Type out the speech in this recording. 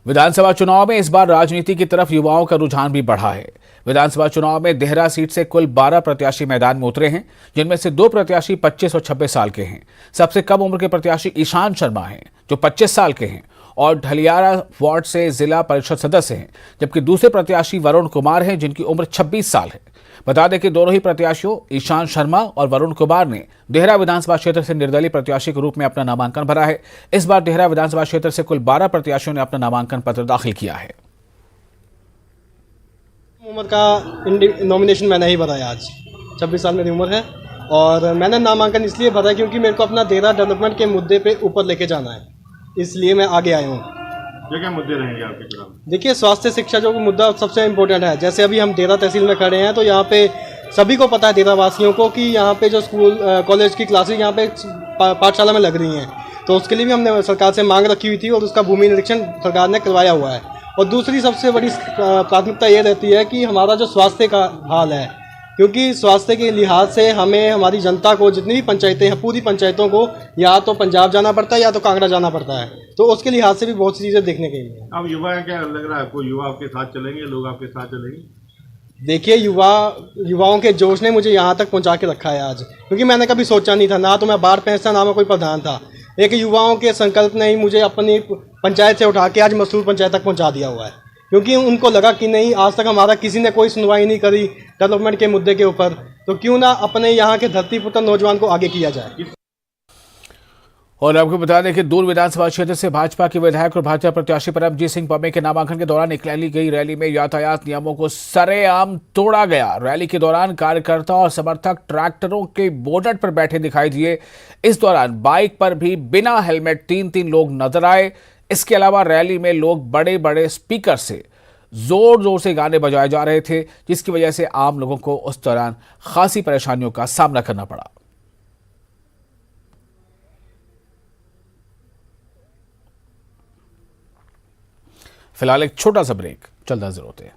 विधानसभा चुनाव में इस बार राजनीति की तरफ युवाओं का रुझान भी बढ़ा है। विधानसभा चुनाव में देहरा सीट से कुल 12 प्रत्याशी मैदान में उतरे हैं, जिनमें से 2 प्रत्याशी 25 और 26 साल के हैं। सबसे कम उम्र के प्रत्याशी ईशान शर्मा हैं, जो 25 साल के हैं और ढलियारा वार्ड से जिला परिषद सदस्य हैं, जबकि दूसरे प्रत्याशी वरुण कुमार हैं, जिनकी उम्र 26 साल है। बता दें कि दोनों ही प्रत्याशियों ईशान शर्मा और वरुण कुमार ने देहरा विधानसभा क्षेत्र से निर्दलीय प्रत्याशी के रूप में अपना नामांकन भरा है। इस बार देहरा विधानसभा क्षेत्र से कुल 12 प्रत्याशियों ने अपना नामांकन पत्र दाखिल किया है। उम्र का नॉमिनेशन मैंने ही भरा है। आज 26 साल मेरी उम्र है और मैंने नामांकन इसलिए भरा क्योंकि मेरे को अपना देहरा डेवलपमेंट के मुद्दे पे ऊपर लेके जाना है, इसलिए मैं आगे आया हूँ। क्या मुद्दे रहेंगे आपके चुनाव में? देखिए, स्वास्थ्य शिक्षा जो मुद्दा सबसे इम्पोर्टेंट है। जैसे अभी हम देहरा तहसील में खड़े हैं तो यहाँ पे सभी को पता है, देहरा वासियों को, कि यहाँ पे जो स्कूल कॉलेज की क्लासेज यहाँ पे पाठशाला में लग रही हैं, तो उसके लिए भी हमने सरकार से मांग रखी हुई थी और उसका भूमि निरीक्षण सरकार ने करवाया हुआ है। और दूसरी सबसे बड़ी प्राथमिकता ये रहती है कि हमारा जो स्वास्थ्य का हाल है, क्योंकि स्वास्थ्य के लिहाज से हमें हमारी जनता को, जितनी भी पंचायतें हैं, पूरी पंचायतों को या तो पंजाब जाना पड़ता है या तो कांगड़ा जाना पड़ता है, तो उसके लिहाज से भी बहुत सी चीज़ें देखने के लिए हैं। अब युवा क्या लग रहा है आपको, युवा आपके साथ चलेंगे, लोग आपके साथ चलेंगे? देखिए, युवाओं के जोश ने मुझे यहाँ तक पहुँचा के रखा है आज, क्योंकि मैंने कभी सोचा नहीं था, ना तो मैं बाढ़ पहुँचता, ना मैं कोई प्रधान था। एक युवाओं के संकल्प ने ही मुझे अपनी पंचायत से उठा के आज मसूर पंचायत तक पहुँचा दिया हुआ है, क्योंकि उनको लगा कि नहीं, आज तक हमारा किसी ने कोई सुनवाई नहीं करी डेवलपमेंट के मुद्दे के ऊपर, तो क्यों ना अपने यहाँ के धरती पुत्र नौजवान को आगे किया जाए। और आपको बता दें कि दूर विधानसभा क्षेत्र से भाजपा के विधायक और भाजपा प्रत्याशी परमजीत सिंह पम्मे के नामांकन के दौरान निकाली गई रैली में यातायात नियमों को सरेआम तोड़ा गया। रैली के दौरान कार्यकर्ता और समर्थक ट्रैक्टरों के बोनट पर बैठे दिखाई दिए। इस दौरान बाइक पर भी बिना हेलमेट 3-3 लोग नजर आए। इसके अलावा रैली में लोग बड़े बड़े स्पीकर से जोर जोर से गाने बजाए जा रहे थे, जिसकी वजह से आम लोगों को उस दौरान खासी परेशानियों का सामना करना पड़ा। फिलहाल एक छोटा सा ब्रेक, चलता जरूर होते हैं।